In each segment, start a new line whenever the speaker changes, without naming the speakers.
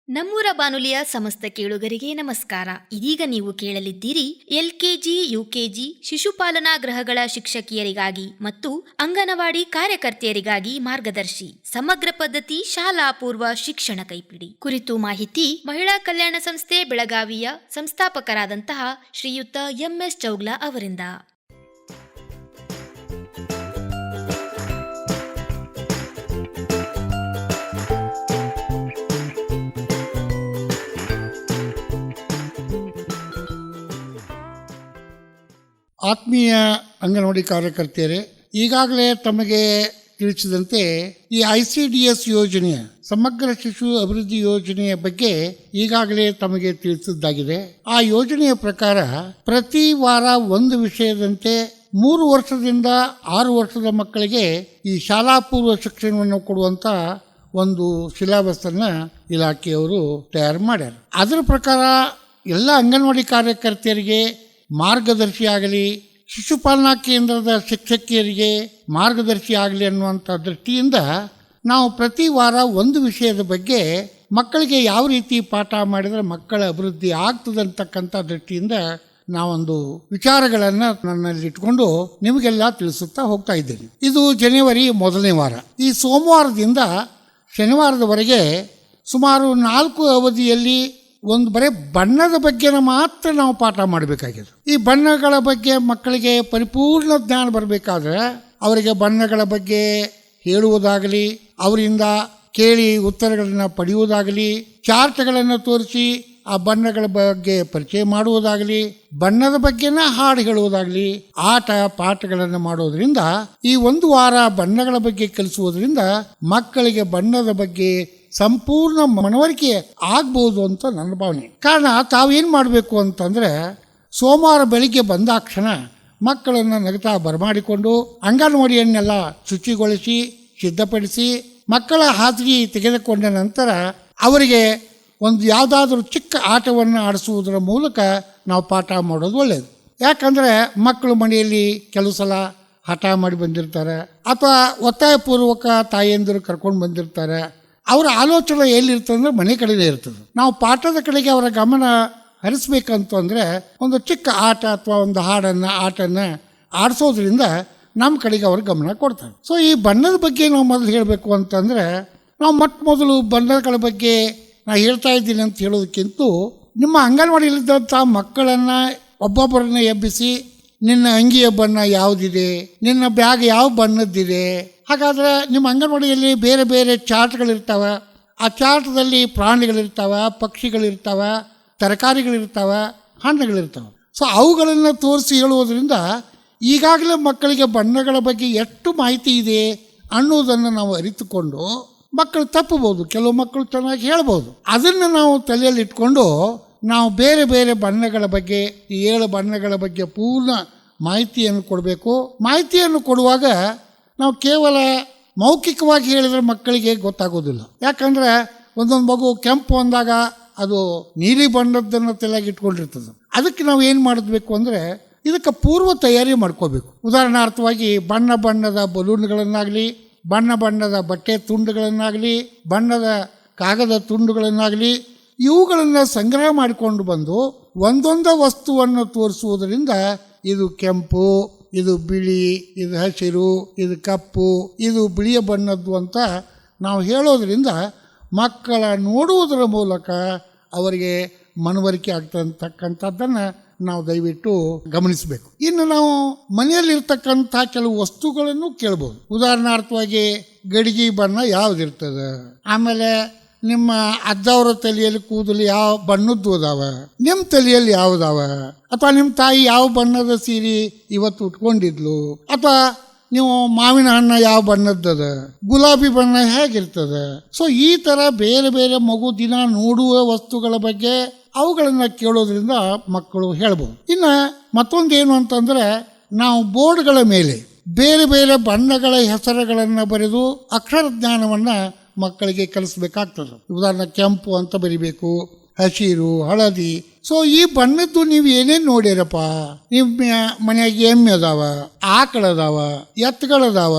ನಮ್ಮೂರ ಬಾನುಲಿಯ ಸಮಸ್ತ ಕೇಳುಗರಿಗೆ ನಮಸ್ಕಾರ. ಇದೀಗ ನೀವು ಕೇಳಲಿದ್ದೀರಿ LKG, UKG ಶಿಶುಪಾಲನಾ ಗೃಹಗಳ ಶಿಕ್ಷಕಿಯರಿಗಾಗಿ ಮತ್ತು ಅಂಗನವಾಡಿ ಕಾರ್ಯಕರ್ತೆಯರಿಗಾಗಿ ಮಾರ್ಗದರ್ಶಿ ಸಮಗ್ರ ಪದ್ಧತಿ ಶಾಲಾ ಪೂರ್ವ ಶಿಕ್ಷಣ ಕೈಪಿಡಿ ಕುರಿತು ಮಾಹಿತಿ ಮಹಿಳಾ ಕಲ್ಯಾಣ ಸಂಸ್ಥೆ ಬೆಳಗಾವಿಯ ಸಂಸ್ಥಾಪಕರಾದಂತಹ ಶ್ರೀಯುತ MS ಚೌಗ್ಲಾ ಅವರಿಂದ.
ಆತ್ಮೀಯ ಅಂಗನವಾಡಿ ಕಾರ್ಯಕರ್ತೆಯರೇ, ಈಗಾಗಲೇ ತಮಗೆ ತಿಳಿಸಿದಂತೆ ಈ ICDS ಯೋಜನೆಯ ಸಮಗ್ರ ಶಿಶು ಅಭಿವೃದ್ಧಿ ಯೋಜನೆಯ ಬಗ್ಗೆ ಈಗಾಗಲೇ ತಮಗೆ ತಿಳಿಸಿದ್ದಾಗಿದೆ. ಆ ಯೋಜನೆಯ ಪ್ರಕಾರ ಪ್ರತಿ ವಾರ ಒಂದು ವಿಷಯದಂತೆ 3 ವರ್ಷದಿಂದ 6 ವರ್ಷದ ಮಕ್ಕಳಿಗೆ ಈ ಶಾಲಾ ಪೂರ್ವ ಶಿಕ್ಷಣವನ್ನು ಕೊಡುವಂತ ಒಂದು ಸಿಲೆಬಸ್ ಅನ್ನ ಇಲಾಖೆಯವರು ತಯಾರು ಮಾಡ್ಯಾರ. ಅದರ ಪ್ರಕಾರ ಎಲ್ಲ ಅಂಗನವಾಡಿ ಕಾರ್ಯಕರ್ತೆಯರಿಗೆ ಮಾರ್ಗದರ್ಶಿ ಆಗಲಿ, ಶಿಶುಪಾಲನಾ ಕೇಂದ್ರದ ಶಿಕ್ಷಕಿಯರಿಗೆ ಮಾರ್ಗದರ್ಶಿ ಆಗಲಿ ಅನ್ನುವಂಥ ದೃಷ್ಟಿಯಿಂದ ನಾವು ಪ್ರತಿ ವಾರ ಒಂದು ವಿಷಯದ ಬಗ್ಗೆ ಮಕ್ಕಳಿಗೆ ಯಾವ ರೀತಿ ಪಾಠ ಮಾಡಿದರೆ ಮಕ್ಕಳ ಅಭಿವೃದ್ಧಿ ಆಗ್ತದಂತಕ್ಕಂಥ ದೃಷ್ಟಿಯಿಂದ ನಾವೊಂದು ವಿಚಾರಗಳನ್ನು ನನ್ನಲ್ಲಿ ಇಟ್ಕೊಂಡು ನಿಮಗೆಲ್ಲ ತಿಳಿಸುತ್ತಾ ಹೋಗ್ತಾ ಇದ್ದೇನೆ. ಇದು ಜನವರಿ 1ನೇ ವಾರ. ಈ ಸೋಮವಾರದಿಂದ ಶನಿವಾರದವರೆಗೆ ಸುಮಾರು 4 ಅವಧಿಯಲ್ಲಿ ಒಂದು ಬರೀ ಬಣ್ಣದ ಬಗ್ಗೆ ಮಾತ್ರ ನಾವು ಪಾಠ ಮಾಡಬೇಕಾಗಿದೆ. ಈ ಬಣ್ಣಗಳ ಬಗ್ಗೆ ಮಕ್ಕಳಿಗೆ ಪರಿಪೂರ್ಣ ಜ್ಞಾನ ಬರಬೇಕಾದ್ರೆ ಅವರಿಗೆ ಬಣ್ಣಗಳ ಬಗ್ಗೆ ಹೇಳುವುದಾಗಲಿ, ಅವರಿಂದ ಕೇಳಿ ಉತ್ತರಗಳನ್ನು ಪಡೆಯುವುದಾಗಲಿ, ಚಾರ್ಟ್ಗಳನ್ನು ತೋರಿಸಿ ಆ ಬಣ್ಣಗಳ ಬಗ್ಗೆ ಪರಿಚಯ ಮಾಡುವುದಾಗಲಿ, ಬಣ್ಣದ ಬಗ್ಗೆನ ಹಾಡು ಹೇಳುವುದಾಗಲಿ, ಆಟ ಪಾಠಗಳನ್ನು ಮಾಡೋದ್ರಿಂದ ಈ ಒಂದು ವಾರ ಬಣ್ಣಗಳ ಬಗ್ಗೆ ಕಲಿಸುವುದರಿಂದ ಮಕ್ಕಳಿಗೆ ಬಣ್ಣದ ಬಗ್ಗೆ ಸಂಪೂರ್ಣ ಮನವರಿಕೆ ಆಗ್ಬೋದು ಅಂತ ನನ್ನ ಭಾವನೆ. ಕಾರಣ ತಾವೇನು ಮಾಡಬೇಕು ಅಂತಂದರೆ, ಸೋಮವಾರ ಬೆಳಿಗ್ಗೆ ಬಂದಾಕ್ಷಣ ಮಕ್ಕಳನ್ನು ನಗತಾ ಬರಮಾಡಿಕೊಂಡು ಅಂಗನವಾಡಿಯನ್ನೆಲ್ಲ ಶುಚಿಗೊಳಿಸಿ ಸಿದ್ಧಪಡಿಸಿ ಮಕ್ಕಳ ಹಾಸಿಗೆ ತೆಗೆದುಕೊಂಡ ನಂತರ ಅವರಿಗೆ ಒಂದು ಯಾವುದಾದ್ರೂ ಚಿಕ್ಕ ಆಟವನ್ನು ಆಡಿಸುವುದರ ಮೂಲಕ ನಾವು ಪಾಠ ಮಾಡೋದು ಒಳ್ಳೆಯದು. ಯಾಕಂದರೆ ಮಕ್ಕಳು ಮನೆಯಲ್ಲಿ ಕೆಲವು ಸಲ ಹಠ ಮಾಡಿ ಬಂದಿರ್ತಾರೆ ಅಥವಾ ಒತ್ತಾಯಪೂರ್ವಕ ತಾಯಿಯಂದಿರು ಕರ್ಕೊಂಡು ಬಂದಿರ್ತಾರೆ. ಅವರ ಆಲೋಚನೆ ಎಲ್ಲಿರ್ತದೆ ಅಂದರೆ ಮನೆ ಕಡೆಯೇ ಇರ್ತದೆ. ನಾವು ಪಾಠದ ಕಡೆಗೆ ಅವರ ಗಮನ ಹರಿಸ್ಬೇಕಂತಂದರೆ ಒಂದು ಚಿಕ್ಕ ಆಟ ಅಥವಾ ಒಂದು ಆಟನ್ನು ಆಡಿಸೋದ್ರಿಂದ ನಮ್ಮ ಕಡೆಗೆ ಅವ್ರ ಗಮನ ಕೊಡ್ತಾರೆ. ಸೊ ಈ ಬಣ್ಣದ ಬಗ್ಗೆ ನಾವು ಮೊದಲು ಹೇಳಬೇಕು ಅಂತಂದರೆ, ನಾವು ಮೊದಲು ಬಣ್ಣಗಳ ಬಗ್ಗೆ ನಾನು ಹೇಳ್ತಾ ಇದ್ದೀನಿ ಅಂತ ಹೇಳೋದಕ್ಕಿಂತ ನಿಮ್ಮ ಅಂಗನವಾಡಿಯಲ್ಲಿದ್ದಂಥ ಮಕ್ಕಳನ್ನು ಒಬ್ಬೊಬ್ಬರನ್ನ ಎಬ್ಬಿಸಿ ನಿನ್ನ ಅಂಗಿಯ ಬಣ್ಣ ಯಾವುದಿದೆ, ನಿನ್ನ ಬ್ಯಾಗ್ ಯಾವ ಬಣ್ಣದ್ದಿದೆ, ಹಾಗಾದರೆ ನಿಮ್ಮ ಅಂಗನವಾಡಿಯಲ್ಲಿ ಬೇರೆ ಬೇರೆ ಚಾರ್ಟ್ಗಳಿರ್ತಾವೆ. ಆ ಚಾರ್ಟ್ದಲ್ಲಿ ಪ್ರಾಣಿಗಳಿರ್ತಾವೆ, ಪಕ್ಷಿಗಳಿರ್ತಾವೆ, ತರಕಾರಿಗಳಿರ್ತಾವೆ, ಹಣ್ಣುಗಳಿರ್ತಾವೆ. ಸೊ ಅವುಗಳನ್ನು ತೋರಿಸಿ ಹೇಳುವುದರಿಂದ ಈಗಾಗಲೇ ಮಕ್ಕಳಿಗೆ ಬಣ್ಣಗಳ ಬಗ್ಗೆ ಎಷ್ಟು ಮಾಹಿತಿ ಇದೆ ಅನ್ನೋದನ್ನು ನಾವು ಅರಿತುಕೊಂಡು ಮಕ್ಕಳು ತಪ್ಪಬಹುದು. ಕೆಲವು ಮಕ್ಕಳು ಚೆನ್ನಾಗಿ ಹೇಳ್ಬೋದು. ಅದನ್ನು ನಾವು ತಲೆಯಲ್ಲಿ ಇಟ್ಕೊಂಡು ನಾವು ಬೇರೆ ಬೇರೆ ಬಣ್ಣಗಳ ಬಗ್ಗೆ, ಈ 7 ಬಣ್ಣಗಳ ಬಗ್ಗೆ ಪೂರ್ಣ ಮಾಹಿತಿಯನ್ನು ಕೊಡಬೇಕು. ಮಾಹಿತಿಯನ್ನು ಕೊಡುವಾಗ ನಾವು ಕೇವಲ ಮೌಖಿಕವಾಗಿ ಹೇಳಿದರೆ ಮಕ್ಕಳಿಗೆ ಗೊತ್ತಾಗೋದಿಲ್ಲ. ಯಾಕಂದರೆ ಒಂದೊಂದು ಮಗು ಕೆಂಪು ಅಂದಾಗ ಅದು ನೀಲಿ ಬಣ್ಣದನ್ನು ತಲೆಯಾಗಿ ಇಟ್ಕೊಂಡಿರ್ತದೆ. ಅದಕ್ಕೆ ನಾವು ಏನು ಮಾಡಬೇಕು ಅಂದರೆ ಇದಕ್ಕೆ ಪೂರ್ವ ತಯಾರಿ ಮಾಡ್ಕೋಬೇಕು. ಉದಾಹರಣಾರ್ಥವಾಗಿ ಬಣ್ಣದ ಬಲೂನ್ಗಳನ್ನಾಗಲಿ, ಬಣ್ಣದ ಬಟ್ಟೆ ತುಂಡುಗಳನ್ನಾಗಲಿ, ಬಣ್ಣದ ಕಾಗದ ತುಂಡುಗಳನ್ನಾಗಲಿ ಇವುಗಳನ್ನು ಸಂಗ್ರಹ ಮಾಡಿಕೊಂಡು ಬಂದು ಒಂದೊಂದು ವಸ್ತುವನ್ನು ತೋರಿಸುವುದರಿಂದ ಇದು ಕೆಂಪು, ಇದು ಬಿಳಿ, ಇದು ಹಸಿರು, ಇದು ಕಪ್ಪು, ಇದು ಬಿಳಿಯ ಬಣ್ಣದ್ದು ಅಂತ ನಾವು ಹೇಳೋದ್ರಿಂದ ಮಕ್ಕಳ ನೋಡುವುದರ ಮೂಲಕ ಅವರಿಗೆ ಮನವರಿಕೆ ಆಗ್ತಕ್ಕಂಥದ್ದನ್ನು ನಾವು ದಯವಿಟ್ಟು ಗಮನಿಸಬೇಕು. ಇನ್ನು ನಾವು ಮನೆಯಲ್ಲಿರ್ತಕ್ಕಂಥ ಕೆಲವು ವಸ್ತುಗಳನ್ನು ಕೇಳ್ಬೋದು. ಉದಾಹರಣಾರ್ಥವಾಗಿ ಗಡಿಗೆ ಬಣ್ಣ ಯಾವುದಿರ್ತದೆ, ಆಮೇಲೆ ನಿಮ್ಮ ಅಜ್ಜವರ ತಲೆಯಲ್ಲಿ ಕೂದಲು ಯಾವ ಬಣ್ಣದ್ದು ಅದಾವ, ನಿಮ್ಮ ತಲೆಯಲ್ಲಿ ಯಾವುದಾವ, ಅಥವಾ ನಿಮ್ಮ ತಾಯಿ ಯಾವ ಬಣ್ಣದ ಸೀರೆ ಇವತ್ತು ಉಟ್ಕೊಂಡಿದ್ಲು, ಅಥವಾ ನೀವು ಮಾವಿನ ಹಣ್ಣು ಯಾವ ಬಣ್ಣದ್ದದ, ಗುಲಾಬಿ ಬಣ್ಣ ಹೇಗಿರ್ತದೆ. ಸೊ ಈ ಥರ ಬೇರೆ ಬೇರೆ ಮಗು ದಿನ ನೋಡುವ ವಸ್ತುಗಳ ಬಗ್ಗೆ ಅವುಗಳನ್ನು ಕೇಳೋದ್ರಿಂದ ಮಕ್ಕಳು ಹೇಳ್ಬೋದು. ಇನ್ನು ಮತ್ತೊಂದೇನು ಅಂತಂದರೆ, ನಾವು ಬೋರ್ಡ್ಗಳ ಮೇಲೆ ಬೇರೆ ಬೇರೆ ಬಣ್ಣಗಳ ಹೆಸರುಗಳನ್ನು ಬರೆದು ಅಕ್ಷರ ಜ್ಞಾನವನ್ನು ಮಕ್ಕಳಿಗೆ ಕಲಿಸ್ಬೇಕಾಗ್ತದೆ. ಉದಾಹರಣೆ ಕೆಂಪು ಅಂತ ಬರಿಬೇಕು, ಹಸಿರು, ಹಳದಿ. ಸೊ ಈ ಬಣ್ಣದ್ದು ನೀವು ಏನೇನು ನೋಡಿರಪ್ಪ, ನಿಮ್ಮ ಮನೆಯಾಗ ಎಮ್ಮೆ ಅದಾವ, ಆಕಳದಾವ, ಎತ್ತುಗಳದಾವ,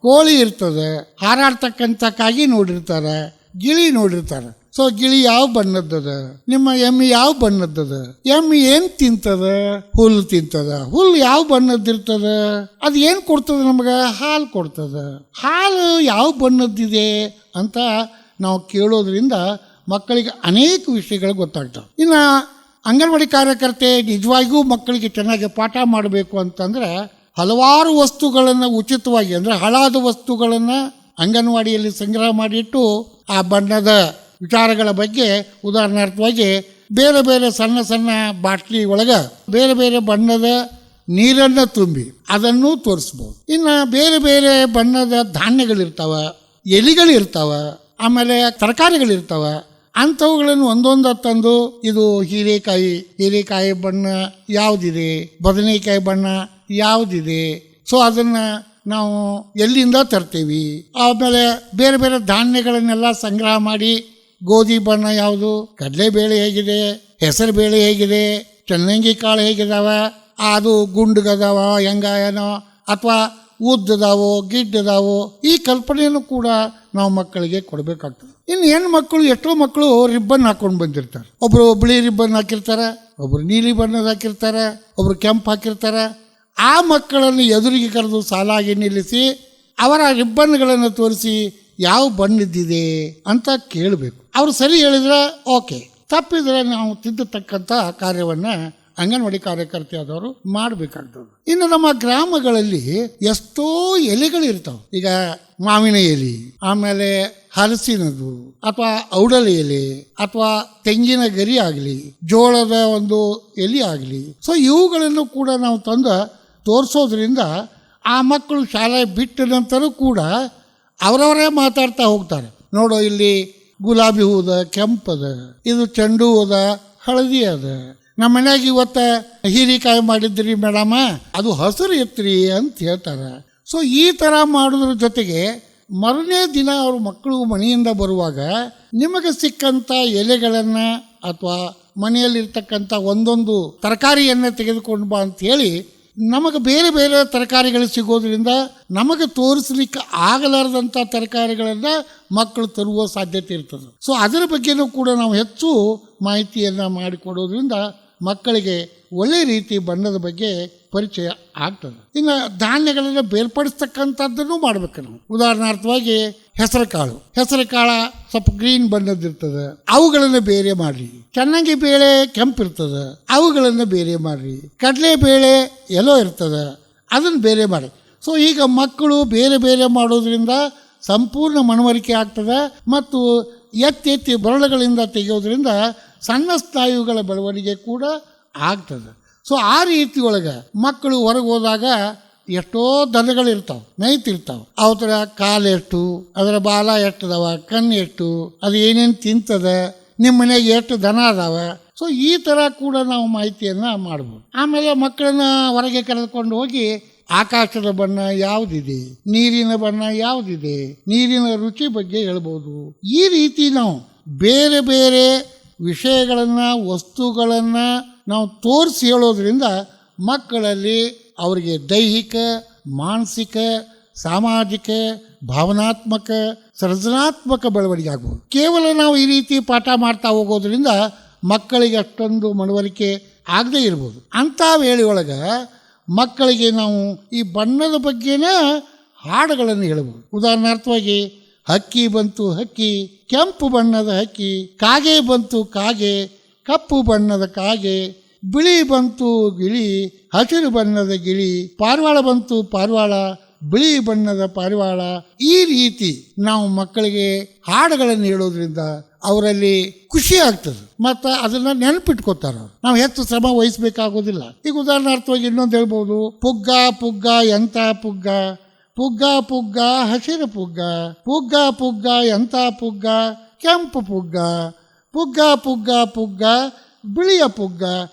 ಕೋಳಿ ಇರ್ತದೆ, ಹಾರಾಡ್ತಕ್ಕಂಥ ಕಾಗಿ ನೋಡಿರ್ತಾರೆ, ಗಿಳಿ ನೋಡಿರ್ತಾರೆ. ಸೊ ಗಿಳಿ ಯಾವ ಬಣ್ಣದ್ದದ, ನಿಮ್ಮ ಎಮ್ಮೆ ಯಾವ ಬಣ್ಣದ್ದದ, ಎಮ್ಮೆ ಏನ್ ತಿಂತದ, ಹುಲ್ಲು ತಿಂತದ, ಹುಲ್ಲು ಯಾವ ಬಣ್ಣದ್ದಿರ್ತದ, ಅದು ಏನ್ ಕೊಡ್ತದ ನಮಗ, ಹಾಲು ಕೊಡ್ತದ, ಹಾಲು ಯಾವ ಬಣ್ಣದ್ದಿದೆ ಅಂತ ನಾವು ಕೇಳೋದ್ರಿಂದ ಮಕ್ಕಳಿಗೆ ಅನೇಕ ವಿಷಯಗಳು ಗೊತ್ತಾಗ್ತವೆ. ಇನ್ನು ಅಂಗನವಾಡಿ ಕಾರ್ಯಕರ್ತೆ ನಿಜವಾಗಿಯೂ ಮಕ್ಕಳಿಗೆ ಚೆನ್ನಾಗಿ ಪಾಠ ಮಾಡಬೇಕು ಅಂತಂದ್ರೆ ಹಲವಾರು ವಸ್ತುಗಳನ್ನು ಉಚಿತವಾಗಿ ಅಂದರೆ ಹಳಾದ ವಸ್ತುಗಳನ್ನು ಅಂಗನವಾಡಿಯಲ್ಲಿ ಸಂಗ್ರಹ ಮಾಡಿಟ್ಟು ಆ ಬಣ್ಣದ ವಿಚಾರಗಳ ಬಗ್ಗೆ ಉದಾಹರಣಾರ್ಥವಾಗಿ ಬೇರೆ ಬೇರೆ ಸಣ್ಣ ಸಣ್ಣ ಬಾಟ್ಲಿ ಒಳಗೆ ಬೇರೆ ಬೇರೆ ಬಣ್ಣದ ನೀರನ್ನು ತುಂಬಿ ಅದನ್ನು ತೋರಿಸ್ಬೋದು. ಇನ್ನು ಬೇರೆ ಬೇರೆ ಬಣ್ಣದ ಧಾನ್ಯಗಳಿರ್ತಾವ, ಎಲೆಗಳಿರ್ತಾವ, ಆಮೇಲೆ ತರಕಾರಿಗಳಿರ್ತಾವ. ಅಂಥವುಗಳನ್ನು ಒಂದೊಂದು ತಂದು ಇದು ಹೀರೆಕಾಯಿ ಬಣ್ಣ ಯಾವುದಿದೆ, ಬದನೆಕಾಯಿ ಬಣ್ಣ ಯಾವುದಿದೆ, ಸೊ ಅದನ್ನು ನಾವು ಎಲ್ಲಿಂದ ತರ್ತೀವಿ. ಆಮೇಲೆ ಬೇರೆ ಬೇರೆ ಧಾನ್ಯಗಳನ್ನೆಲ್ಲ ಸಂಗ್ರಹ ಮಾಡಿ ಗೋಧಿ ಬಣ್ಣ ಯಾವುದು, ಕಡಲೆಬೇಳೆ ಹೇಗಿದೆ, ಹೆಸರು ಬೇಳೆ ಹೇಗಿದೆ, ಚನ್ನಂಗಿ ಕಾಳು ಹೇಗಿದಾವ, ಅದು ಗುಂಡ್ಗದಾವ ಹೆಂಗಾಯನೋ ಅಥವಾ ಉದ್ದದಾವೋ ಗಿಡ್ಡದಾವೋ, ಈ ಕಲ್ಪನೆಯನ್ನು ಕೂಡ ನಾವು ಮಕ್ಕಳಿಗೆ ಕೊಡಬೇಕಾಗ್ತದೆ. ಇನ್ನು ಹೆಣ್ಮಕ್ಳು ಎಷ್ಟೋ ಮಕ್ಕಳು ರಿಬ್ಬನ್ ಹಾಕೊಂಡು ಬಂದಿರ್ತಾರೆ. ಒಬ್ಬರು ಬಿಳಿ ರಿಬ್ಬನ್ ಹಾಕಿರ್ತಾರೆ, ಒಬ್ಬರು ನೀಲಿ ಬಣ್ಣದ ಹಾಕಿರ್ತಾರೆ, ಒಬ್ಬರು ಕೆಂಪು ಹಾಕಿರ್ತಾರೆ. ಆ ಮಕ್ಕಳನ್ನು ಎದುರಿಗೆ ಕರೆದು ಸಾಲಾಗಿ ನಿಲ್ಲಿಸಿ ಅವರ ರಿಬ್ಬನ್ಗಳನ್ನು ತೋರಿಸಿ ಯಾವ ಬಣ್ಣದ್ದಿದೆ ಅಂತ ಕೇಳಬೇಕು. ಅವರು ಸರಿ ಹೇಳಿದ್ರೆ ಓಕೆ, ತಪ್ಪಿದ್ರೆ ನಾವು ತಿದ್ದತಕ್ಕಂಥ ಕಾರ್ಯವನ್ನು ಅಂಗನವಾಡಿ ಕಾರ್ಯಕರ್ತೆಯಾದವರು ಮಾಡಬೇಕಾಗ್ತದೆ. ಇನ್ನು ನಮ್ಮ ಗ್ರಾಮಗಳಲ್ಲಿ ಎಷ್ಟೋ ಎಲೆಗಳಿರ್ತಾವೆ. ಈಗ ಮಾವಿನ ಎಲೆ, ಆಮೇಲೆ ಹಲಸಿನದು ಅಥವಾ ಔಡಲೆ ಎಲೆ ಅಥವಾ ತೆಂಗಿನ ಗರಿ ಆಗಲಿ, ಜೋಳದ ಒಂದು ಎಲೆ ಆಗಲಿ, ಸೊ ಇವುಗಳನ್ನು ಕೂಡ ನಾವು ತಂದು ತೋರಿಸೋದ್ರಿಂದ ಆ ಮಕ್ಕಳು ಶಾಲೆ ಬಿಟ್ಟ ನಂತರ ಕೂಡ ಅವರವರೇ ಮಾತಾಡ್ತಾ ಹೋಗ್ತಾರೆ. ನೋಡೋ ಇಲ್ಲಿ ಗುಲಾಬಿ ಹೂದ, ಕೆಂಪದ, ಇದು ಚೆಂಡು ಹೂದ, ಹಳದಿ ಅದ, ನಮ್ಮ ಮನ್ಯಾಗ ಇವತ್ತು ಹೀರೆಕಾಯಿ ಮಾಡಿದ್ರಿ ಮೇಡಮ, ಅದು ಹಸಿರು ಎತ್ರಿ ಅಂತ ಹೇಳ್ತಾರೆ. ಸೊ ಈ ಥರ ಮಾಡೋದ್ರ ಜೊತೆಗೆ ಮರನೇ ದಿನ ಅವ್ರ ಮಕ್ಕಳು ಮನೆಯಿಂದ ಬರುವಾಗ ನಿಮಗೆ ಸಿಕ್ಕಂಥ ಎಲೆಗಳನ್ನು ಅಥವಾ ಮನೆಯಲ್ಲಿರ್ತಕ್ಕಂಥ ಒಂದೊಂದು ತರಕಾರಿಯನ್ನು ತೆಗೆದುಕೊಂಡು ಬಾ ಅಂತ ಹೇಳಿ ನಮಗೆ ಬೇರೆ ಬೇರೆ ತರಕಾರಿಗಳು ಸಿಗೋದ್ರಿಂದ ನಮಗೆ ತೋರಿಸ್ಲಿಕ್ಕೆ ಆಗಲಾರದಂಥ ತರಕಾರಿಗಳನ್ನು ಮಕ್ಕಳು ತರುವ ಸಾಧ್ಯತೆ ಇರ್ತದೆ. ಸೊ ಅದರ ಬಗ್ಗೆನೂ ಕೂಡ ನಾವು ಹೆಚ್ಚು ಮಾಹಿತಿಯನ್ನು ಮಾಡಿಕೊಡೋದ್ರಿಂದ ಮಕ್ಕಳಿಗೆ ಒಳ್ಳೆ ರೀತಿ ಬಣ್ಣದ ಬಗ್ಗೆ ಪರಿಚಯ ಆಗ್ತದೆ. ಇನ್ನು ಧಾನ್ಯಗಳನ್ನು ಬೇರ್ಪಡಿಸ್ತಕ್ಕಂಥದ್ದನ್ನು ಮಾಡ್ಬೇಕು ನಾವು. ಉದಾಹರಣಾರ್ಥವಾಗಿ ಹೆಸರು ಕಾಳು ಸ್ವಲ್ಪ ಗ್ರೀನ್ ಬಣ್ಣದಿರ್ತದೆ, ಅವುಗಳನ್ನು ಬೇರೆ ಮಾಡ್ರಿ. ಚನ್ನಂಗಿ ಬೇಳೆ ಕೆಂಪಿರ್ತದೆ, ಅವುಗಳನ್ನು ಬೇರೆ ಮಾಡ್ರಿ. ಕಡಲೆ ಬೇಳೆ ಎಲ್ಲೋ ಇರ್ತದೆ, ಅದನ್ನು ಬೇರೆ ಮಾಡಿ. ಸೊ ಈಗ ಮಕ್ಕಳು ಬೇರೆ ಬೇರೆ ಮಾಡೋದ್ರಿಂದ ಸಂಪೂರ್ಣ ಮನವರಿಕೆ ಆಗ್ತದೆ ಮತ್ತು ಎತ್ತಿ ಬರಳುಗಳಿಂದ ತೆಗೆಯೋದ್ರಿಂದ ಸಣ್ಣ ಸ್ನಾಯುಗಳ ಬೆಳವಣಿಗೆ ಕೂಡ ಆಗ್ತದೆ. ಸೊ ಆ ರೀತಿ ಒಳಗೆ ಮಕ್ಕಳು ಹೊರಗೆ ಹೋದಾಗ ಎಷ್ಟೋ ದನಗಳಿರ್ತಾವೆ, ನೈತಿರ್ತಾವೆ. ಅವರ ಕಾಲು ಎಷ್ಟು, ಅದರ ಬಾಲ ಎಷ್ಟದವ, ಕಣ್ಣು ಎಷ್ಟು, ಅದು ಏನೇನು ತಿಂತದ, ನಿಮ್ಮ ಮನೆಗೆ ಎಷ್ಟು ದನ ಅದಾವ. ಸೊ ಈ ಥರ ಕೂಡ ನಾವು ಮಾಹಿತಿಯನ್ನು ಮಾಡ್ಬೋದು. ಆಮೇಲೆ ಮಕ್ಕಳನ್ನ ಹೊರಗೆ ಕರೆದುಕೊಂಡು ಹೋಗಿ ಆಕಾಶದ ಬಣ್ಣ ಯಾವುದಿದೆ, ನೀರಿನ ಬಣ್ಣ ಯಾವುದಿದೆ, ನೀರಿನ ರುಚಿ ಬಗ್ಗೆ ಹೇಳ್ಬೋದು. ಈ ರೀತಿ ನಾವು ಬೇರೆ ಬೇರೆ ವಿಷಯಗಳನ್ನು, ವಸ್ತುಗಳನ್ನು ನಾವು ತೋರಿಸಿ ಹೇಳೋದ್ರಿಂದ ಮಕ್ಕಳಲ್ಲಿ ಅವರಿಗೆ ದೈಹಿಕ, ಮಾನಸಿಕ, ಸಾಮಾಜಿಕ, ಭಾವನಾತ್ಮಕ, ಸೃಜನಾತ್ಮಕ ಬೆಳವಣಿಗೆ ಆಗ್ಬೋದು. ಕೇವಲ ನಾವು ಈ ರೀತಿ ಪಾಠ ಮಾಡ್ತಾ ಹೋಗೋದ್ರಿಂದ ಮಕ್ಕಳಿಗೆ ಅಷ್ಟೊಂದು ಮನವರಿಕೆ ಆಗದೇ ಇರ್ಬೋದು. ಅಂಥ ವೇಳೆಯೊಳಗೆ ಮಕ್ಕಳಿಗೆ ನಾವು ಈ ಬಣ್ಣದ ಬಗ್ಗೆನೇ ಹಾಡುಗಳನ್ನು ಹೇಳ್ಬೋದು. ಉದಾಹರಣಾರ್ಥವಾಗಿ ಹಕ್ಕಿ ಬಂತು ಹಕ್ಕಿ, ಕೆಂಪು ಬಣ್ಣದ ಹಕ್ಕಿ, ಕಾಗೆ ಬಂತು ಕಾಗೆ, ಕಪ್ಪು ಬಣ್ಣದ ಕಾಗೆ, ಬಿಳಿ ಬಂತು ಗಿಳಿ, ಹಸಿರು ಬಣ್ಣದ ಗಿಳಿ, ಪಾರಿವಾಳ ಬಂತು ಪಾರಿವಾಳ, ಬಿಳಿ ಬಣ್ಣದ ಪಾರಿವಾಳ. ಈ ರೀತಿ ನಾವು ಮಕ್ಕಳಿಗೆ ಹಾಡುಗಳನ್ನು ಹೇಳೋದ್ರಿಂದ ಅವರಲ್ಲಿ ಖುಷಿ ಆಗ್ತದೆ ಮತ್ತು ಅದನ್ನು ನೆನಪಿಟ್ಕೋತಾರೆ. ನಾವು ಹೆಚ್ಚು ಶ್ರಮ ವಹಿಸಬೇಕಾಗೋದಿಲ್ಲ. ಈಗ ಉದಾಹರಣಾರ್ಥವಾಗಿ ಇನ್ನೊಂದು ಹೇಳ್ಬೋದು, ಪುಗ್ಗ ಪುಗ್ಗ ಎಂಥ ಪುಗ್ಗ, ಪುಗ್ಗ ಪುಗ್ಗ ಹಸಿರು ಪುಗ್ಗ, ಪುಗ್ಗ ಪುಗ್ಗ ಎಂಥ ಪುಗ್ಗ, ಕೆಂಪು ಪುಗ್ಗ, ಪುಗ್ಗ ಪುಗ್ಗ ಪುಗ್ಗ ಬಿಳಿಯ ಪುಗ್ಗ.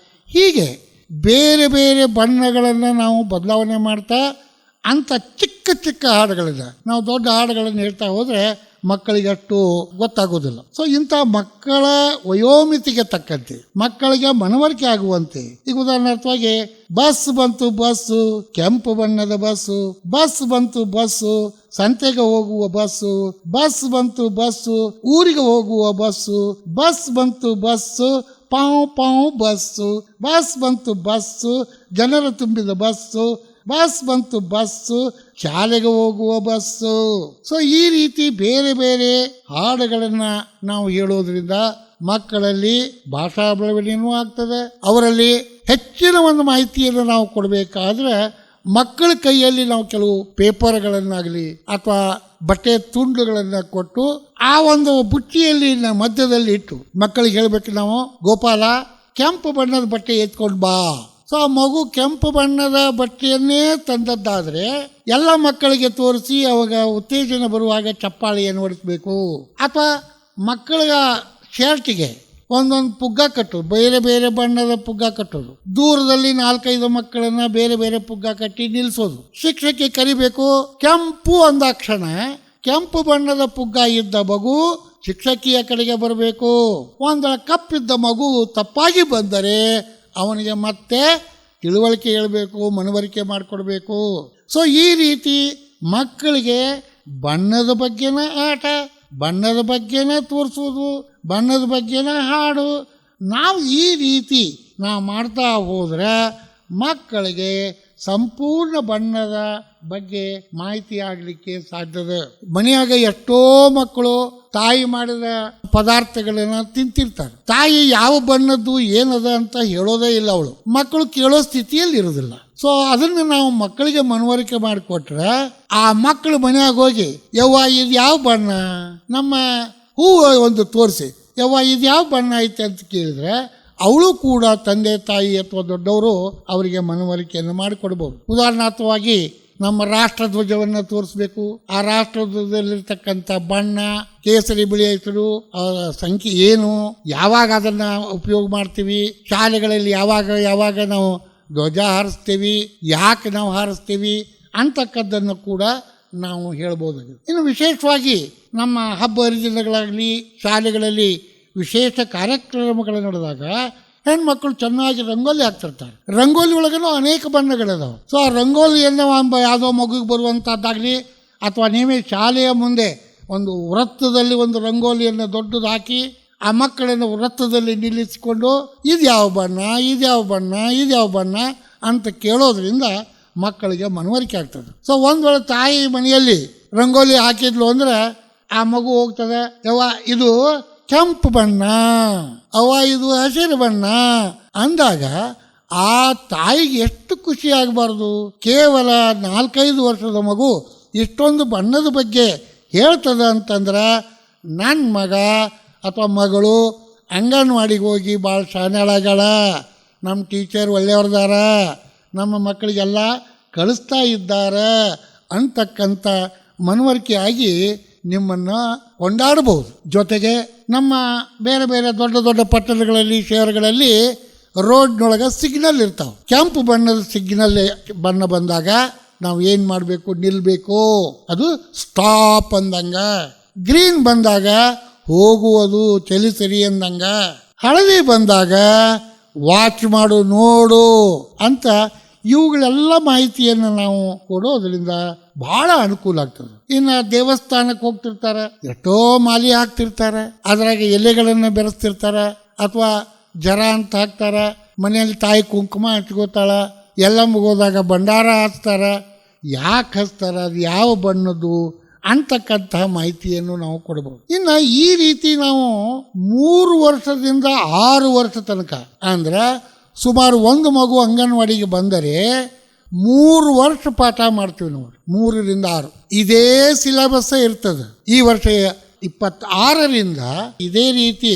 ಹೀಗೆ ಬೇರೆ ಬೇರೆ ಬಣ್ಣಗಳನ್ನು ನಾವು ಬದಲಾವಣೆ ಮಾಡ್ತಾ ಅಂಥ ಚಿಕ್ಕ ಚಿಕ್ಕ ಹಾಡುಗಳಿದೆ. ನಾವು ದೊಡ್ಡ ಹಾಡುಗಳನ್ನು ಹೇಳ್ತಾ ಹೋದರೆ ಮಕ್ಕಳಿಗೆ ಅಷ್ಟು ಗೊತ್ತಾಗೋದಿಲ್ಲ. ಸೊ ಇಂಥ ಮಕ್ಕಳ ವಯೋಮಿತಿಗೆ ತಕ್ಕಂತೆ ಮಕ್ಕಳಿಗೆ ಮನವರಿಕೆ ಆಗುವಂತೆ, ಈಗ ಉದಾಹರಣಾರ್ಥವಾಗಿ ಬಸ್ ಬಂತು, ಬಸ್ಸು ಕೆಂಪು ಬಣ್ಣದ ಬಸ್ಸು, ಬಸ್ ಬಂತು, ಬಸ್ಸು ಸಂತೆಗೆ ಹೋಗುವ ಬಸ್ಸು, ಬಸ್ ಬಂತು, ಬಸ್ಸು ಊರಿಗೆ ಹೋಗುವ ಬಸ್ಸು, ಬಸ್ ಬಂತು, bus pav pav bus, bus ಬಂತು, ಬಸ್ಸು ಜನರು ತುಂಬಿದ ಬಸ್ಸು, ಬಸ್ ಬಂತು, ಬಸ್ಸು ಶಾಲೆಗೆ ಹೋಗುವ ಬಸ್ಸು. ಸೊ ಈ ರೀತಿ ಬೇರೆ ಬೇರೆ ಹಾಡುಗಳನ್ನ ನಾವು ಹೇಳೋದ್ರಿಂದ ಮಕ್ಕಳಲ್ಲಿ ಭಾಷಾ ಬೆಳವಣಿಗೆನೂ ಆಗ್ತದೆ. ಅವರಲ್ಲಿ ಹೆಚ್ಚಿನ ಒಂದು ಮಾಹಿತಿಯನ್ನು ನಾವು ಕೊಡಬೇಕಾದ್ರೆ ಮಕ್ಕಳ ಕೈಯಲ್ಲಿ ನಾವು ಕೆಲವು ಪೇಪರ್ಗಳನ್ನಾಗಲಿ ಅಥವಾ ಬಟ್ಟೆ ತುಂಡುಗಳನ್ನು ಕೊಟ್ಟು ಆ ಒಂದು ಬುಟ್ಟಿಯಲ್ಲಿ ಮಧ್ಯದಲ್ಲಿ ಇಟ್ಟು ಮಕ್ಕಳಿಗೆ ಹೇಳ್ಬೇಕು ನಾವು, ಗೋಪಾಲ ಕೆಂಪು ಬಣ್ಣದ ಬಟ್ಟೆ ಎತ್ಕೊಂಡು ಬಾ. ಸೊ ಆ ಮಗು ಕೆಂಪು ಬಣ್ಣದ ಬಟ್ಟೆಯನ್ನೇ ತಂದದ್ದಾದರೆ ಎಲ್ಲ ಮಕ್ಕಳಿಗೆ ತೋರಿಸಿ ಅವಾಗ ಉತ್ತೇಜನ ಬರುವಾಗ ಚಪ್ಪಾಳೆಯನ್ನು ಹೊಡಿಸ್ಬೇಕು. ಅಥವಾ ಮಕ್ಕಳ ಶರ್ಟಿಗೆ ಒಂದೊಂದು ಪುಗ್ಗ ಕಟ್ಟೋದು, ಬೇರೆ ಬೇರೆ ಬಣ್ಣದ ಪುಗ್ಗ ಕಟ್ಟೋದು, ದೂರದಲ್ಲಿ 4-5 ಮಕ್ಕಳನ್ನ ಬೇರೆ ಬೇರೆ ಪುಗ್ಗ ಕಟ್ಟಿ ನಿಲ್ಲಿಸೋದು. ಶಿಕ್ಷಕಿ ಕರಿಬೇಕು, ಕೆಂಪು ಅಂದಾಕ್ಷಣ ಕೆಂಪು ಬಣ್ಣದ ಪುಗ್ಗ ಇದ್ದ ಮಗು ಶಿಕ್ಷಕಿಯ ಕಡೆಗೆ ಬರಬೇಕು. ಒಂದು ಕಪ್ಪಿದ್ದ ಮಗು ತಪ್ಪಾಗಿ ಬಂದರೆ ಅವನಿಗೆ ಮತ್ತೆ ತಿಳುವಳಿಕೆ ಹೇಳಬೇಕು, ಮನವರಿಕೆ ಮಾಡಿಕೊಡ್ಬೇಕು. ಸೊ ಈ ರೀತಿ ಮಕ್ಕಳಿಗೆ ಬಣ್ಣದ ಬಗ್ಗೆನ ಆಟ, ಬಣ್ಣದ ಬಗ್ಗೆನ ತೋರಿಸೋದು, ಬಣ್ಣದ ಬಗ್ಗೆನ ಹಾಡು, ನಾವು ಈ ರೀತಿ ನಾವು ಮಾಡ್ತಾ ಹೋದರೆ ಮಕ್ಕಳಿಗೆ ಸಂಪೂರ್ಣ ಬಣ್ಣದ ಬಗ್ಗೆ ಮಾಹಿತಿ ಆಗಲಿಕ್ಕೆ ಸಾಧ್ಯದ. ಮನೆಯಾಗ ಎಷ್ಟೋ ಮಕ್ಕಳು ತಾಯಿ ಮಾಡಿದ ಪದಾರ್ಥಗಳನ್ನ ತಿಂತಿರ್ತಾರೆ. ತಾಯಿ ಯಾವ ಬಣ್ಣದ್ದು ಏನದ ಅಂತ ಹೇಳೋದೇ ಇಲ್ಲ, ಅವಳು ಮಕ್ಕಳು ಕೇಳೋ ಸ್ಥಿತಿಯಲ್ಲಿ ಇರೋದಿಲ್ಲ. ಸೊ ಅದನ್ನು ನಾವು ಮಕ್ಕಳಿಗೆ ಮನವರಿಕೆ ಮಾಡಿಕೊಟ್ರೆ ಆ ಮಕ್ಕಳು ಮನೆಯಾಗ ಹೋಗಿ, ಯವ್ವ ಇದು ಯಾವ ಬಣ್ಣ, ನಮ್ಮ ಹೂವು ಒಂದು ತೋರಿಸಿ, ಯವ್ವ ಇದು ಯಾವ ಬಣ್ಣ ಐತೆ ಅಂತ ಕೇಳಿದ್ರೆ ಅವಳು ಕೂಡ ತಂದೆ ತಾಯಿ ಅಥವಾ ದೊಡ್ಡವರು ಅವರಿಗೆ ಮನವರಿಕೆಯನ್ನು ಮಾಡಿಕೊಡ್ಬೋದು. ಉದಾಹರಣಾರ್ಥವಾಗಿ ನಮ್ಮ ರಾಷ್ಟ್ರಧ್ವಜವನ್ನು ತೋರಿಸ್ಬೇಕು. ಆ ರಾಷ್ಟ್ರಧ್ವಜದಲ್ಲಿರ್ತಕ್ಕಂಥ ಬಣ್ಣ, ಕೇಸರಿ ಬಿಳಿ ಹೆಸರು, ಸಂಖ್ಯೆ ಏನು, ಯಾವಾಗ ಅದನ್ನು ಉಪಯೋಗ ಮಾಡ್ತೀವಿ, ಶಾಲೆಗಳಲ್ಲಿ ಯಾವಾಗ ನಾವು ಧ್ವಜ ಹಾರಿಸ್ತೀವಿ, ಯಾಕೆ ನಾವು ಹಾರಿಸ್ತೀವಿ ಅಂತಕ್ಕದ್ದನ್ನು ಕೂಡ ನಾವು ಹೇಳ್ಬೋದಾಗಿದೆ. ಇನ್ನು ವಿಶೇಷವಾಗಿ ನಮ್ಮ ಹಬ್ಬ ಹರಿದಿನಗಳಾಗಲಿ ಶಾಲೆಗಳಲ್ಲಿ ವಿಶೇಷ ಕಾರ್ಯಕ್ರಮಗಳು ನಡೆದಾಗ ಹೆಣ್ಮಕ್ಳು ಚೆನ್ನಾಗಿ ರಂಗೋಲಿ ಹಾಕ್ತಿರ್ತಾರೆ. ರಂಗೋಲಿ ಒಳಗೂ ಅನೇಕ ಬಣ್ಣಗಳಿದಾವೆ. ಸೊ ಆ ರಂಗೋಲಿಯನ್ನು ಯಾವುದೋ ಮಗುಗೆ ಬರುವಂಥದ್ದಾಗಲಿ ಅಥವಾ ನೀವೇ ಶಾಲೆಯ ಮುಂದೆ ಒಂದು ವೃತ್ತದಲ್ಲಿ ಒಂದು ರಂಗೋಲಿಯನ್ನು ದೊಡ್ಡದು ಹಾಕಿ ಆ ಮಕ್ಕಳನ್ನು ವೃತ್ತದಲ್ಲಿ ನಿಲ್ಲಿಸಿಕೊಂಡು ಇದು ಯಾವ ಬಣ್ಣ, ಇದು ಯಾವ ಬಣ್ಣ, ಇದು ಯಾವ ಬಣ್ಣ ಅಂತ ಕೇಳೋದ್ರಿಂದ ಮಕ್ಕಳಿಗೆ ಮನವರಿಕೆ ಆಗ್ತದೆ. ಸೊ ಒಂದು ವೇಳೆ ತಾಯಿ ಮನೆಯಲ್ಲಿ ರಂಗೋಲಿ ಹಾಕಿದ್ಲು ಅಂದರೆ ಆ ಮಗು ಹೋಗ್ತದೆ, ಯವ್ವ ಇದು ಕೆಂಪು ಬಣ್ಣ, ಅವ್ವ ಇದು ಹಸಿರು ಬಣ್ಣ ಅಂದಾಗ ಆ ತಾಯಿಗೆ ಎಷ್ಟು ಖುಷಿ ಆಗಬಾರ್ದು. ಕೇವಲ 4-5 ವರ್ಷದ ಮಗು ಇಷ್ಟೊಂದು ಬಣ್ಣದ ಬಗ್ಗೆ ಹೇಳ್ತದೆ ಅಂತಂದ್ರೆ ನನ್ನ ಮಗ ಅಥವಾ ಮಗಳು ಅಂಗನವಾಡಿಗೆ ಹೋಗಿ ಭಾಳ ಶಾಣೆಳಾಗ್ಯಾಳ, ನಮ್ಮ ಟೀಚರ್ ಒಳ್ಳೆಯವ್ರದಾರ, ನಮ್ಮ ಮಕ್ಕಳಿಗೆಲ್ಲ ಕಳಿಸ್ತಾ ಇದ್ದಾರೆ ಅಂತಕ್ಕಂಥ ಮನವರಿಕೆ ಆಗಿ ನಿಮ್ಮನ್ನು ಕೊಂಡಾಡಬಹುದು. ಜೊತೆಗೆ ನಮ್ಮ ಬೇರೆ ಬೇರೆ ದೊಡ್ಡ ದೊಡ್ಡ ಪಟ್ಟಣಗಳಲ್ಲಿ ಶಹರಗಳಲ್ಲಿ ರೋಡ್ನೊಳಗೆ ಸಿಗ್ನಲ್ ಇರ್ತಾವೆ. ಕೆಂಪು ಬಣ್ಣದ ಸಿಗ್ನಲ್ ಬಣ್ಣ ಬಂದಾಗ ನಾವು ಏನು ಮಾಡಬೇಕು, ನಿಲ್ಲಬೇಕು, ಅದು ಸ್ಟಾಪ್ ಅಂದಂಗ. ಗ್ರೀನ್ ಬಂದಾಗ ಹೋಗುವುದು, ಚಲಿಸರಿ ಅಂದಂಗ. ಹಳದಿ ಬಂದಾಗ ವಾಚ್ ಮಾಡು, ನೋಡು ಅಂತ ಇವುಗಳೆಲ್ಲ ಮಾಹಿತಿಯನ್ನು ನಾವು ಕೊಡೋದ್ರಿಂದ ಬಹಳ ಅನುಕೂಲ ಆಗ್ತದೆ. ಇನ್ನು ದೇವಸ್ಥಾನಕ್ಕೆ ಹೋಗ್ತಿರ್ತಾರೆ, ಎಷ್ಟೋ ಮಾಲಿ ಹಾಕ್ತಿರ್ತಾರೆ, ಅದ್ರಾಗ ಎಲೆಗಳನ್ನು ಬೆರೆಸ್ತಿರ್ತಾರೆ ಅಥವಾ ಜರ ಅಂತ ಹಾಕ್ತಾರೆ. ಮನೆಯಲ್ಲಿ ತಾಯಿ ಕುಂಕುಮ ಹಚ್ಕೋತಾಳ, ಎಲ್ಲ ಮುಗೋದಾಗ ಭಂಡಾರ ಹಚ್ತಾರೆ. ಯಾಕೆ ಹಚ್ತಾರೆ, ಅದು ಯಾವ ಬಣ್ಣದ್ದು ಅಂತಕ್ಕಂಥ ಮಾಹಿತಿಯನ್ನು ನಾವು ಕೊಡ್ಬೋದು. ಇನ್ನು ಈ ರೀತಿ ನಾವು 3 ವರ್ಷದಿಂದ 6 ವರ್ಷ ತನಕ ಅಂದ್ರೆ ಸುಮಾರು ಒಂದು ಮಗು ಅಂಗನವಾಡಿಗೆ ಬಂದರೆ 3 ವರ್ಷ ಪಾಠ ಮಾಡ್ತೀವಿ ನಾವು. 3 ರಿಂದ 6 ಇದೇ ಸಿಲೆಬಸ್ ಇರ್ತದೆ. ಈ ವರ್ಷ 26ರಿಂದ ಇದೇ ರೀತಿ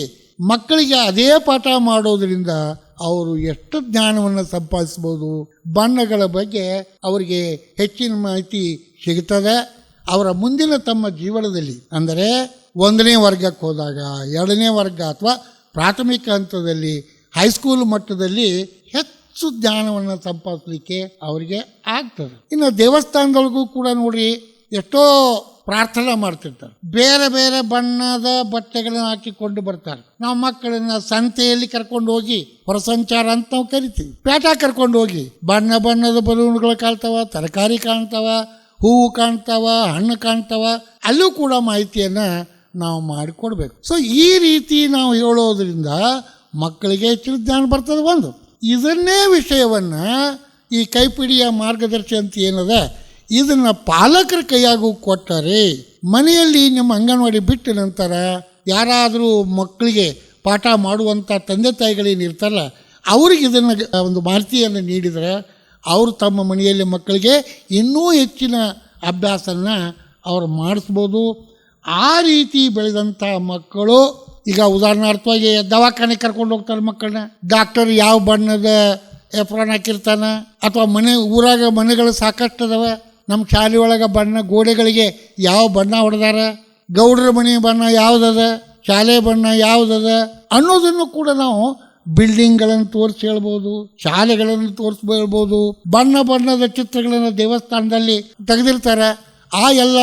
ಮಕ್ಕಳಿಗೆ ಅದೇ ಪಾಠ ಮಾಡೋದ್ರಿಂದ ಅವರು ಎಷ್ಟು ಜ್ಞಾನವನ್ನು ಸಂಪಾದಿಸ್ಬೋದು, ಬಣ್ಣಗಳ ಬಗ್ಗೆ ಅವರಿಗೆ ಹೆಚ್ಚಿನ ಮಾಹಿತಿ ಸಿಗ್ತದೆ. ಅವರ ಮುಂದಿನ ತಮ್ಮ ಜೀವನದಲ್ಲಿ ಅಂದರೆ 1ನೇ ವರ್ಗಕ್ಕೆ ಹೋದಾಗ, 2ನೇ ವರ್ಗ ಅಥವಾ ಪ್ರಾಥಮಿಕ ಹಂತದಲ್ಲಿ, ಹೈಸ್ಕೂಲ್ ಮಟ್ಟದಲ್ಲಿ ಹೆಚ್ಚು ಜ್ಞಾನವನ್ನು ಸಂಪಾದಿಸಲಿಕ್ಕೆ ಅವರಿಗೆ ಆಗ್ತದೆ. ಇನ್ನು ದೇವಸ್ಥಾನದೊಳಗೂ ಕೂಡ ನೋಡ್ರಿ, ಎಷ್ಟೋ ಪ್ರಾರ್ಥನೆ ಮಾಡ್ತಿರ್ತಾರೆ. ಬೇರೆ ಬೇರೆ ಬಣ್ಣದ ಬಟ್ಟೆಗಳನ್ನ ಹಾಕಿಕೊಂಡು ಬರ್ತಾರೆ. ನಾವು ಮಕ್ಕಳನ್ನ ಸಂತೆಯಲ್ಲಿ ಕರ್ಕೊಂಡು ಹೋಗಿ ಹೊರಸಂಚಾರ ಅಂತ ನಾವು ಕರಿತೀವಿ. ಪೇಟ ಕರ್ಕೊಂಡು ಹೋಗಿ ಬಣ್ಣ ಬಣ್ಣದ ಬಲೂನ್ಗಳು ಕಾಣ್ತಾವ, ತರಕಾರಿ ಕಾಣ್ತಾವ, ಹೂವು ಕಾಣ್ತಾವ, ಹಣ್ಣು ಕಾಣ್ತಾವ, ಅಲ್ಲೂ ಕೂಡ ಮಾಹಿತಿಯನ್ನ ನಾವು ಮಾಡಿಕೊಡ್ಬೇಕು. ಸೊ ಈ ರೀತಿ ನಾವು ಹೇಳೋದ್ರಿಂದ ಮಕ್ಕಳಿಗೆ ಹೆಚ್ಚಿನ ಜ್ಞಾನ ಬರ್ತದೆ. ಒಂದು ಇದನ್ನೇ ವಿಷಯವನ್ನ ಈ ಕೈಪಿಡಿಯ ಮಾರ್ಗದರ್ಶಿ ಅಂತ ಏನದ ಇದನ್ನ ಪಾಲಕರ ಕೈಯಾಗೂ ಕೊಟ್ಟರೆ, ಮನೆಯಲ್ಲಿ ನಿಮ್ಮ ಅಂಗನವಾಡಿ ಬಿಟ್ಟ ನಂತರ ಯಾರಾದರೂ ಮಕ್ಕಳಿಗೆ ಪಾಠ ಮಾಡುವಂಥ ತಂದೆ ತಾಯಿಗಳೇನಿರ್ತಾರಲ್ಲ ಅವ್ರಿಗೆ ಇದನ್ನು ಒಂದು ಮಾಹಿತಿಯನ್ನು ನೀಡಿದರೆ ಅವರು ತಮ್ಮ ಮನೆಯಲ್ಲಿ ಮಕ್ಕಳಿಗೆ ಇನ್ನೂ ಹೆಚ್ಚಿನ ಅಭ್ಯಾಸನ ಅವ್ರು ಮಾಡಿಸ್ಬೋದು. ಆ ರೀತಿ ಬೆಳೆದಂಥ ಮಕ್ಕಳು ಈಗ ಉದಾಹರಣಾರ್ಥವಾಗಿ ದವಾಖಾನೆ ಕರ್ಕೊಂಡು ಹೋಗ್ತಾರೆ ಮಕ್ಕಳನ್ನ. ಡಾಕ್ಟರ್ ಯಾವ ಬಣ್ಣದ ಎಪ್ರಾನ್ ಹಾಕಿರ್ತಾನೆ, ಅಥವಾ ಊರಾಗ ಮನೆಗಳು ಸಾಕಷ್ಟು ಅದಾವ. ನಮ್ಮ ಶಾಲೆ ಒಳಗೆ ಬಣ್ಣ ಗೋಡೆಗಳಿಗೆ ಯಾವ ಬಣ್ಣ ಹೊಡೆದಾರ, ಗೌಡ್ರ ಮನೆ ಬಣ್ಣ ಯಾವುದದ, ಶಾಲೆ ಬಣ್ಣ ಯಾವುದದ ಅನ್ನೋದನ್ನು ಕೂಡ ನಾವು ಬಿಲ್ಡಿಂಗ್ಗಳನ್ನು ತೋರಿಸಿ ಹೇಳ್ಬೋದು, ಶಾಲೆಗಳನ್ನು ತೋರಿಸಿ ಹೇಳ್ಬೋದು. ಬಣ್ಣ ಬಣ್ಣದ ಚಿತ್ರಗಳನ್ನು ದೇವಸ್ಥಾನದಲ್ಲಿ ತೆಗೆದಿರ್ತಾರೆ, ಆ ಎಲ್ಲ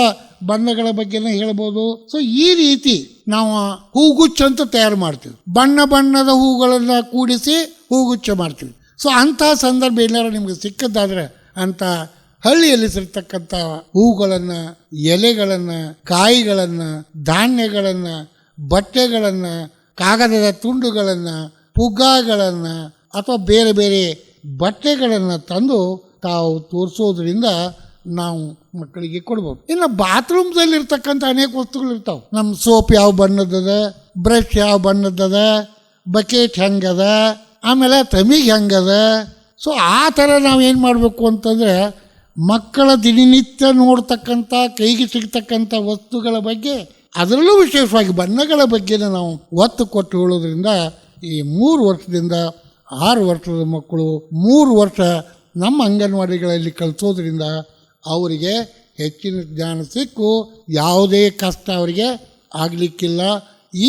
ಬಣ್ಣಗಳ ಬಗ್ಗೆನೇ ಹೇಳ್ಬೋದು. ಸೊ ಈ ರೀತಿ ನಾವು ಹೂಗುಚ್ಛ ಅಂತ ತಯಾರು ಮಾಡ್ತೀವಿ. ಬಣ್ಣ ಬಣ್ಣದ ಹೂಗಳನ್ನು ಕೂಡಿಸಿ ಹೂಗುಚ್ಛ ಮಾಡ್ತೀವಿ. ಸೊ ಅಂಥ ಸಂದರ್ಭ ಏನಾರು ನಿಮ್ಗೆ ಸಿಕ್ಕದ್ದಾದ್ರೆ ಅಂಥ ಹಳ್ಳಿಯಲ್ಲಿ ಸಿರ್ತಕ್ಕಂಥ ಹೂಗಳನ್ನು, ಎಲೆಗಳನ್ನು, ಕಾಯಿಗಳನ್ನು, ಧಾನ್ಯಗಳನ್ನು, ಬಟ್ಟೆಗಳನ್ನು, ಕಾಗದದ ತುಂಡುಗಳನ್ನು, ಪುಗ್ಗಗಳನ್ನು ಅಥವಾ ಬೇರೆ ಬೇರೆ ಬಟ್ಟೆಗಳನ್ನು ತಂದು ತಾವು ತೋರಿಸೋದ್ರಿಂದ ನಾವು ಮಕ್ಕಳಿಗೆ ಕೊಡ್ಬೋದು. ಇನ್ನು ಬಾತ್ರೂಮ್ದಲ್ಲಿ ಇರ್ತಕ್ಕಂಥ ಅನೇಕ ವಸ್ತುಗಳು ಇರ್ತಾವೆ. ನಮ್ಮ ಸೋಪ್ ಯಾವ ಬಣ್ಣದದ, ಬ್ರಷ್ ಯಾವ ಬಣ್ಣದದ, ಬಕೆಟ್ ಹೆಂಗದ, ಆಮೇಲೆ ತಮಿಗೆ ಹೆಂಗದ. ಸೊ ಆ ಥರ ನಾವು ಏನು ಮಾಡಬೇಕು ಅಂತಂದರೆ ಮಕ್ಕಳ ದಿನನಿತ್ಯ ನೋಡ್ತಕ್ಕಂಥ ಕೈಗೆ ಸಿಗ್ತಕ್ಕಂಥ ವಸ್ತುಗಳ ಬಗ್ಗೆ, ಅದರಲ್ಲೂ ವಿಶೇಷವಾಗಿ ಬಣ್ಣಗಳ ಬಗ್ಗೆ ನಾವು ಒತ್ತು ಕೊಟ್ಟು ಹೇಳೋದ್ರಿಂದ ಈ 3 ವರ್ಷದಿಂದ 6 ವರ್ಷದ ಮಕ್ಕಳು 3 ವರ್ಷ ನಮ್ಮ ಅಂಗನವಾಡಿಗಳಲ್ಲಿ ಕಲಿಸೋದ್ರಿಂದ ಅವರಿಗೆ ಹೆಚ್ಚಿನ ಜ್ಞಾನ ಸಿಕ್ಕು ಯಾವುದೇ ಕಷ್ಟ ಅವರಿಗೆ ಆಗಲಿಕ್ಕಿಲ್ಲ.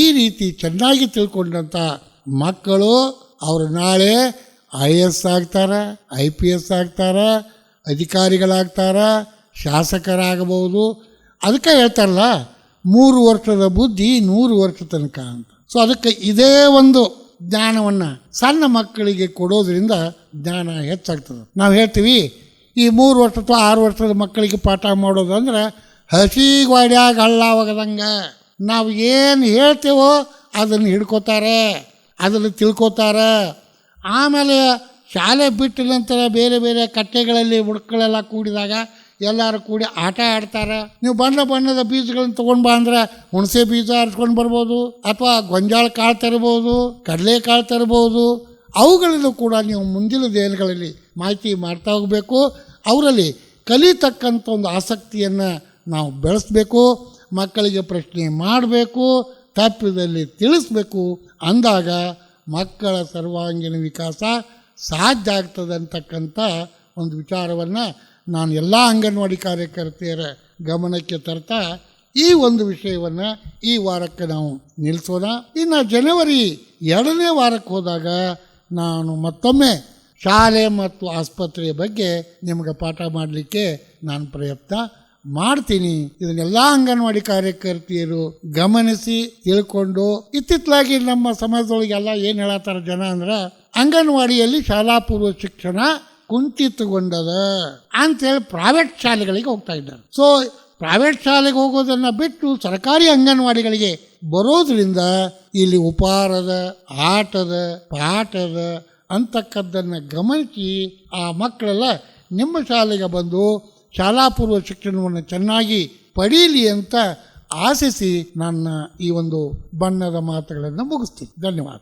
ಈ ರೀತಿ ಚೆನ್ನಾಗಿ ತಿಳ್ಕೊಂಡಂಥ ಮಕ್ಕಳು ಅವರು ನಾಳೆ IAS ಆಗ್ತಾರೆ, IPS ಆಗ್ತಾರೆ, ಅಧಿಕಾರಿಗಳಾಗ್ತಾರೆ, ಶಾಸಕರಾಗಬಹುದು. ಅದಕ್ಕೆ ಹೇಳ್ತಾರಲ್ಲ 3 ವರ್ಷದ ಬುದ್ಧಿ 100 ವರ್ಷ ತನಕ ಅಂತ. ಸೊ ಅದಕ್ಕೆ ಇದೇ ಒಂದು ಜ್ಞಾನವನ್ನು ಸಣ್ಣ ಮಕ್ಕಳಿಗೆ ಕೊಡೋದ್ರಿಂದ ಜ್ಞಾನ ಹೆಚ್ಚಾಗ್ತದೆ. ನಾವು ಹೇಳ್ತೀವಿ ಈ 3 ವರ್ಷ ಅಥವಾ 6 ವರ್ಷದ ಮಕ್ಕಳಿಗೆ ಪಾಠ ಮಾಡೋದು ಅಂದ್ರೆ ಹಸಿ ಗೋಡ್ಯಾಗ ಹಳ್ಳ ಒಗದಂಗೆ. ನಾವು ಏನು ಹೇಳ್ತೇವೋ ಅದನ್ನು ಹಿಡ್ಕೋತಾರೆ, ಅದನ್ನು ತಿಳ್ಕೊತಾರೆ. ಆಮೇಲೆ ಶಾಲೆ ಬಿಟ್ಟ ನಂತರ ಬೇರೆ ಬೇರೆ ಕಟ್ಟೆಗಳಲ್ಲಿ ಹುಡುಕಳೆಲ್ಲ ಕೂಡಿದಾಗ ಎಲ್ಲರೂ ಕೂಡಿ ಆಟ ಆಡ್ತಾರೆ. ನೀವು ಬಣ್ಣ ಬಣ್ಣದ ಬೀಜಗಳನ್ನು ತೊಗೊಂಡು ಬಾ ಅಂದ್ರೆ ಹುಣಸೆ ಬೀಜ ಹರಿಸ್ಕೊಂಡು ಬರ್ಬೋದು, ಅಥವಾ ಗೊಂಜಾಳ ಕಾಳು ತರ್ಬೋದು, ಕಡಲೆ ಕಾಳು ತರ್ಬೋದು. ಅವುಗಳಲ್ಲೂ ಕೂಡ ನೀವು ಮುಂದಿನ ದಿನಗಳಲ್ಲಿ ಮಾಹಿತಿ ಮಾಡ್ತಾ ಹೋಗಬೇಕು. ಅವರಲ್ಲಿ ಕಲಿತಕ್ಕಂಥ ಒಂದು ಆಸಕ್ತಿಯನ್ನು ನಾವು ಬೆಳೆಸಬೇಕು. ಮಕ್ಕಳಿಗೆ ಪ್ರಶ್ನೆ ಮಾಡಬೇಕು, ತಪ್ಪಿದಲ್ಲಿ ತಿಳಿಸ್ಬೇಕು. ಅಂದಾಗ ಮಕ್ಕಳ ಸರ್ವಾಂಗೀಣ ವಿಕಾಸ ಸಾಧ್ಯ ಆಗ್ತದೆ ಅಂತಕ್ಕಂಥ ಒಂದು ವಿಚಾರವನ್ನು ನಾನು ಎಲ್ಲ ಅಂಗನವಾಡಿ ಕಾರ್ಯಕರ್ತೆಯರ ಗಮನಕ್ಕೆ ತರ್ತಾ ಈ ಒಂದು ವಿಷಯವನ್ನು ಈ ವಾರಕ್ಕೆ ನಾವು ನಿಲ್ಲಿಸೋಣ. ಇನ್ನು ಜನವರಿ 2ನೇ ವಾರಕ್ಕೆ ಹೋದಾಗ ನಾನು ಮತ್ತೊಮ್ಮೆ ಶಾಲೆ ಮತ್ತು ಆಸ್ಪತ್ರೆಯ ಬಗ್ಗೆ ನಿಮಗೆ ಪಾಠ ಮಾಡಲಿಕ್ಕೆ ನಾನು ಪ್ರಯತ್ನ ಮಾಡ್ತೀನಿ. ಇದನ್ನೆಲ್ಲ ಅಂಗನವಾಡಿ ಕಾರ್ಯಕರ್ತೆಯರು ಗಮನಿಸಿ ತಿಳ್ಕೊಂಡು, ಇತ್ತಿತ್ತಲಾಗಿ ನಮ್ಮ ಸಮಾಜದೊಳಗೆಲ್ಲ ಏನು ಹೇಳತ್ತಾರ ಜನ ಅಂದ್ರೆ ಅಂಗನವಾಡಿಯಲ್ಲಿ ಶಾಲಾ ಪೂರ್ವ ಶಿಕ್ಷಣ ಕುಂಠಿತಗೊಂಡದ ಅಂತೇಳಿ ಪ್ರೈವೇಟ್ ಶಾಲೆಗಳಿಗೆ ಹೋಗ್ತಾ ಇದ್ದಾರೆ. ಸೊ ಪ್ರೈವೇಟ್ ಶಾಲೆಗೆ ಹೋಗೋದನ್ನು ಬಿಟ್ಟು ಸರ್ಕಾರಿ ಅಂಗನವಾಡಿಗಳಿಗೆ ಬರೋದ್ರಿಂದ ಇಲ್ಲಿ ಉಪಹಾರದ, ಆಟದ, ಪಾಠದ ಅಂತಕ್ಕದ್ದನ್ನು ಗಮನಿಸಿ ಆ ಮಕ್ಕಳೆಲ್ಲ ನಿಮ್ಮ ಶಾಲೆಗೆ ಬಂದು ಶಾಲಾ ಪೂರ್ವ ಶಿಕ್ಷಣವನ್ನು ಚೆನ್ನಾಗಿ ಪಡೀಲಿ ಅಂತ ಆಶಿಸಿ ನನ್ನ ಈ ಒಂದು ಬಣ್ಣದ ಮಾತುಗಳನ್ನು ಮುಗಿಸ್ತೀನಿ. ಧನ್ಯವಾದ.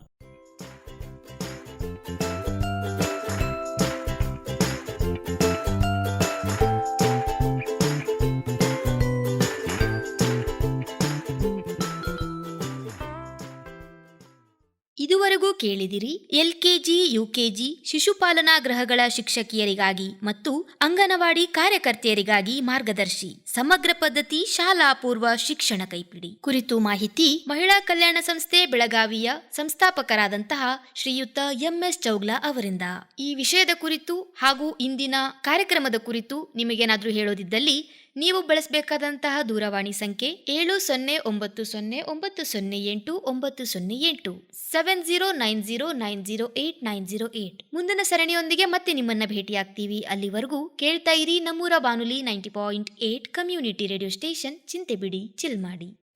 ಇದುವರೆಗೂ ಕೇಳಿದಿರಿ LKG, UKG ಶಿಶುಪಾಲನಾ ಗೃಹಗಳ ಶಿಕ್ಷಕಿಯರಿಗಾಗಿ ಮತ್ತು ಅಂಗನವಾಡಿ ಕಾರ್ಯಕರ್ತೆಯರಿಗಾಗಿ ಮಾರ್ಗದರ್ಶಿ ಸಮಗ್ರ ಪದ್ಧತಿ ಶಾಲಾ ಪೂರ್ವ ಶಿಕ್ಷಣ ಕೈಪಿಡಿ ಕುರಿತು ಮಾಹಿತಿ ಮಹಿಳಾ ಕಲ್ಯಾಣ ಸಂಸ್ಥೆ ಬೆಳಗಾವಿಯ ಸಂಸ್ಥಾಪಕರಾದಂತಹ ಶ್ರೀಯುತ MS ಚೌಗ್ಲಾ ಅವರಿಂದ. ಈ ವಿಷಯದ ಕುರಿತು ಹಾಗೂ ಇಂದಿನ ಕಾರ್ಯಕ್ರಮದ ಕುರಿತು ನಿಮಗೇನಾದ್ರೂ ಹೇಳೋದಿದ್ದಲ್ಲಿ ನೀವು ಬಳಸಬೇಕಾದಂತಹ ದೂರವಾಣಿ ಸಂಖ್ಯೆ 7090908908 7090908908. ಮುಂದಿನ ಸರಣಿಯೊಂದಿಗೆ ಮತ್ತೆ ನಿಮ್ಮನ್ನ ಭೇಟಿಯಾಗ್ತೀವಿ. ಅಲ್ಲಿವರೆಗೂ ಕೇಳ್ತಾ ಇರಿ ನಮ್ಮೂರ ಬಾನುಲಿ 90.8 ಕಮ್ಯುನಿಟಿ ರೇಡಿಯೋ ಸ್ಟೇಷನ್. ಚಿಂತೆ ಬಿಡಿ, ಚಿಲ್ ಮಾಡಿ.